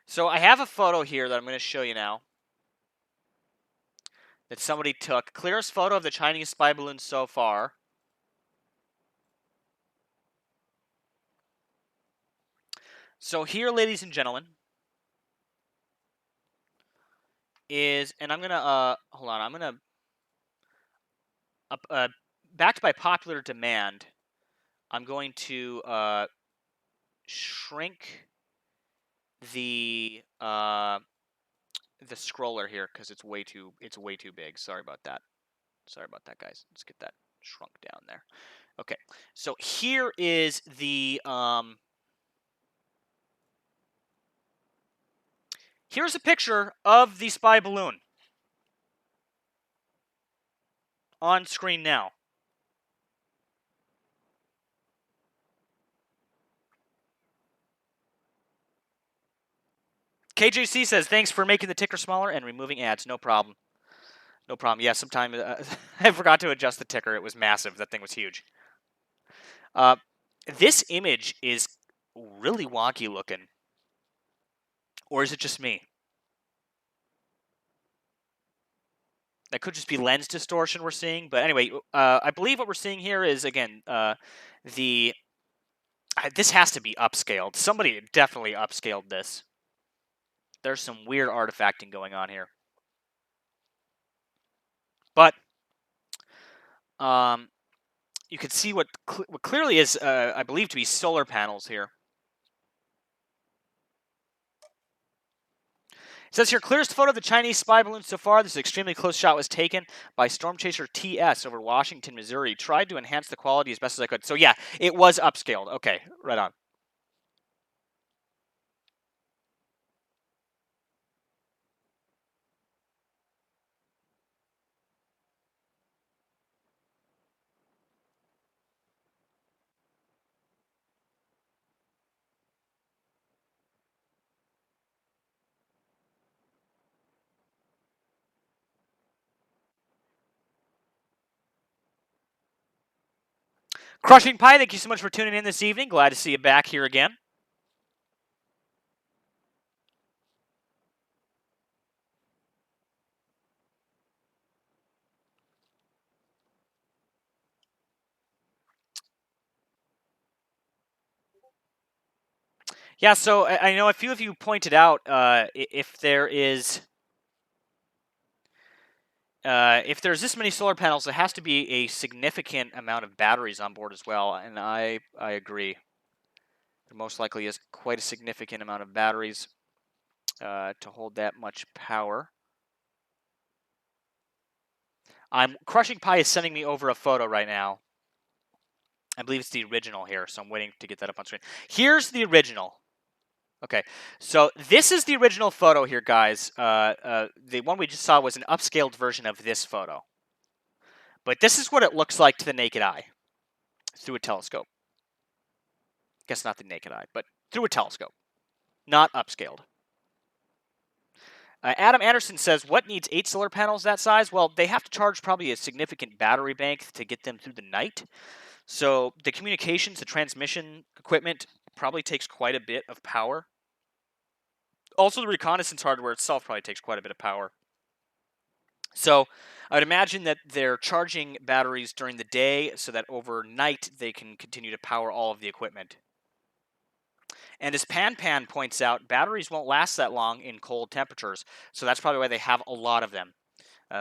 Speaker 1: So I have a photo here that I'm going to show you now that somebody took. Clearest photo of the Chinese spy balloon so far. So here, ladies and gentlemen, and I'm gonna hold on. I'm gonna backed by popular demand. I'm going to shrink the uh, the scroller here because it's way too big. Sorry about that. Sorry about that, guys. Let's get that shrunk down there. Okay, so here is here's a picture of the spy balloon on screen now. KJC says, "Thanks for making the ticker smaller and removing ads. No problem. No problem." Yeah, sometimes I forgot to adjust the ticker. It was massive. That thing was huge. This image is really wonky looking. Or is it just me? That could just be lens distortion we're seeing. But anyway, I believe what we're seeing here is, again, the this has to be upscaled. Somebody definitely upscaled this. There's some weird artifacting going on here. But you can see what clearly is, I believe, to be solar panels here. It says here, clearest photo of the Chinese spy balloon so far. This extremely close shot was taken by Storm Chaser TS over Washington, Missouri. Tried to enhance the quality as best as I could. So yeah, it was upscaled. Okay, right on. Crushing Pie, thank you so much for tuning in this evening. Glad to see you back here again. Yeah, so I know a few of you pointed out if there is if there's this many solar panels, there has to be a significant amount of batteries on board as well, and I agree. There most likely is quite a significant amount of batteries to hold that much power. Crushing Pie is sending me over a photo right now. I believe it's the original here, so I'm waiting to get that up on screen. Here's the original. Okay, so this is the original photo here, guys. The one we just saw was an upscaled version of this photo. But this is what it looks like to the naked eye through a telescope. I guess not the naked eye, but through a telescope, not upscaled. Adam Anderson says, what needs 8 solar panels that size? Well, they have to charge probably a significant battery bank to get them through the night. So the communications, the transmission equipment probably takes quite a bit of power. Also, the reconnaissance hardware itself probably takes quite a bit of power. So I would imagine that they're charging batteries during the day so that overnight they can continue to power all of the equipment. And as Pan Pan points out, batteries won't last that long in cold temperatures, so that's probably why they have a lot of them.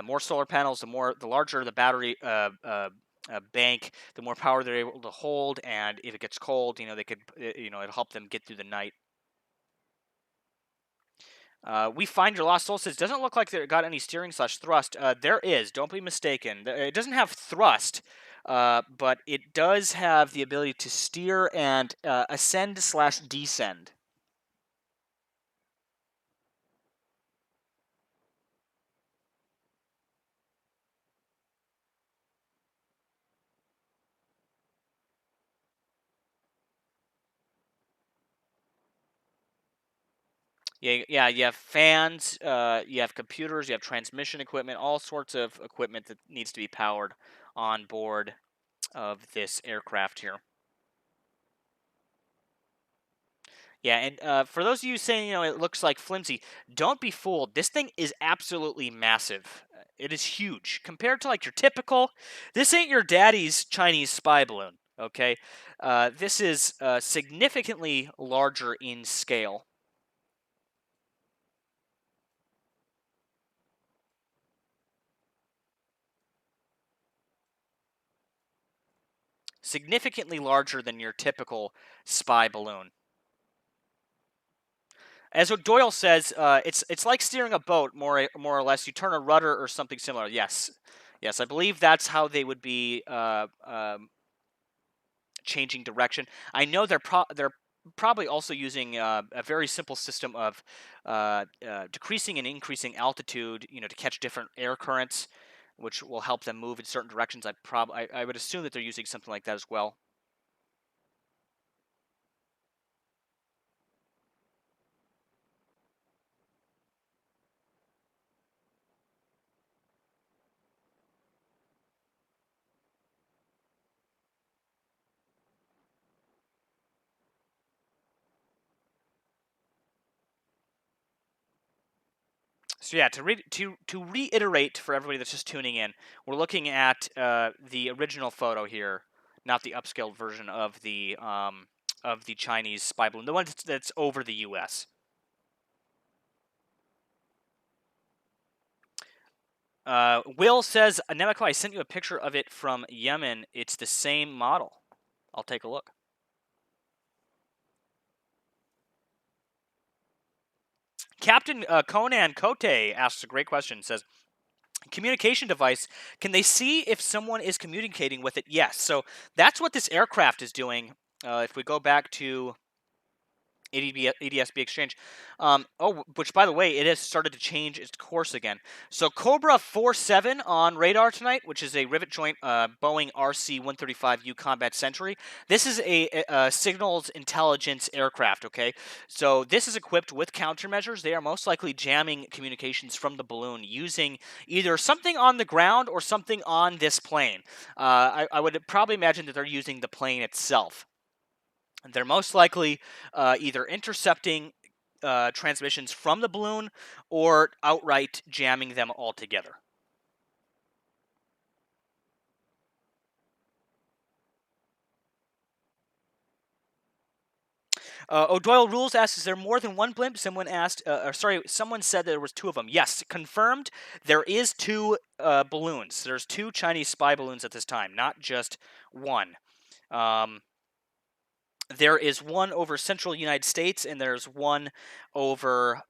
Speaker 1: More solar panels, the larger the battery bank, the more power they're able to hold. And if it gets cold, they could, it'll help them get through the night. We Find Your Lost Soul says, doesn't look like they got any steering/thrust. There is, don't be mistaken. It doesn't have thrust, but it does have the ability to steer and ascend/descend. Yeah. You have fans, you have computers, you have transmission equipment, all sorts of equipment that needs to be powered on board of this aircraft here. Yeah, and for those of you saying, it looks like flimsy, don't be fooled. This thing is absolutely massive. It is huge compared to like your typical. This ain't your daddy's Chinese spy balloon. Okay, this is significantly larger in scale. Significantly larger than your typical spy balloon. As what Doyle says, it's like steering a boat, more or less. You turn a rudder or something similar. Yes, I believe that's how they would be changing direction. I know they're probably also using a very simple system of decreasing and increasing altitude, to catch different air currents, which will help them move in certain directions. I would assume that they're using something like that as well. So yeah, to reiterate for everybody that's just tuning in, we're looking at the original photo here, not the upscaled version of the Chinese spy balloon, the one that's over the U.S. Will says, Nemico, I sent you a picture of it from Yemen. It's the same model. I'll take a look. Captain Conan Kote asks a great question. Says, communication device, can they see if someone is communicating with it? Yes. So that's what this aircraft is doing. If we go back to ADSB exchange. Which by the way, it has started to change its course again. So Cobra 47 on radar tonight, which is a rivet joint Boeing RC-135U Combat Century. This is a signals intelligence aircraft. Okay, so this is equipped with countermeasures. They are most likely jamming communications from the balloon using either something on the ground or something on this plane. I would probably imagine that they're using the plane itself. They're most likely either intercepting transmissions from the balloon or outright jamming them altogether. O'Doyle Rules asks, is there more than one blimp? Someone asked, someone said there was two of them. Yes, confirmed. There is two balloons. There's two Chinese spy balloons at this time, not just one. There is one over central United States, and there's one over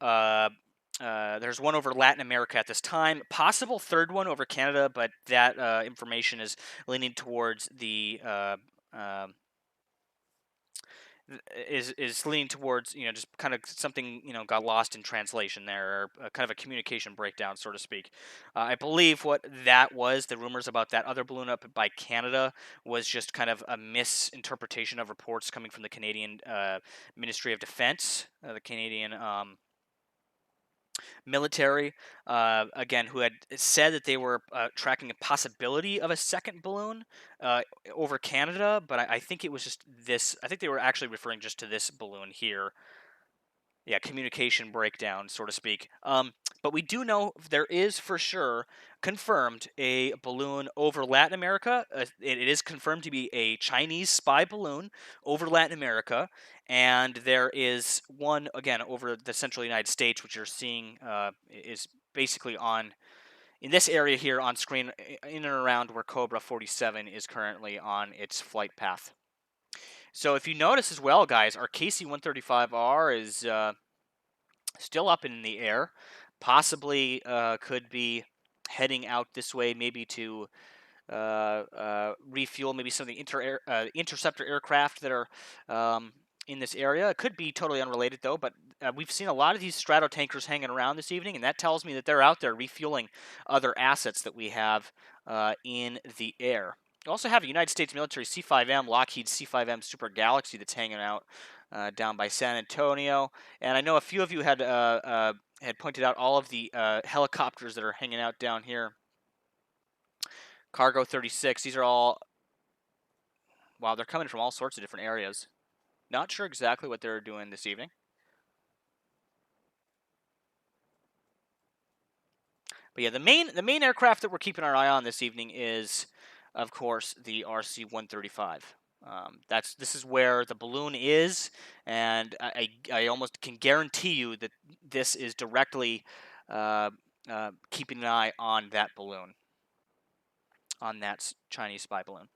Speaker 1: Latin America at this time. Possible third one over Canada, but that information is leaning towards the is leaning towards just kind of something got lost in translation there, or kind of a communication breakdown, so to speak. I believe what that was, the rumors about that other balloon up by Canada, was just kind of a misinterpretation of reports coming from the Canadian Ministry of Defense, the Canadian military, again, who had said that they were tracking a possibility of a second balloon over Canada, but I think it was just this. I think they were actually referring just to this balloon here. Yeah, communication breakdown, so to speak. But we do know there is for sure confirmed a balloon over Latin America. It is confirmed to be a Chinese spy balloon over Latin America, and there is one again over the central United States, which you're seeing is basically on in this area here on screen, in and around where Cobra 47 is currently on its flight path. So if you notice as well, guys, our KC-135R is still up in the air. Possibly could be heading out this way, maybe to refuel maybe some of the interceptor aircraft that are in this area. It could be totally unrelated, though, but we've seen a lot of these strato tankers hanging around this evening, and that tells me that they're out there refueling other assets that we have in the air. You also have a United States military C-5M, Lockheed C-5M Super Galaxy that's hanging out down by San Antonio. And I know a few of you had pointed out all of the helicopters that are hanging out down here. Cargo 36, these are all, wow, they're coming from all sorts of different areas. Not sure exactly what they're doing this evening. But yeah, the main aircraft that we're keeping our eye on this evening is, of course, the RC-135. This is where the balloon is, and I almost can guarantee you that this is directly keeping an eye on that balloon, on that Chinese spy balloon.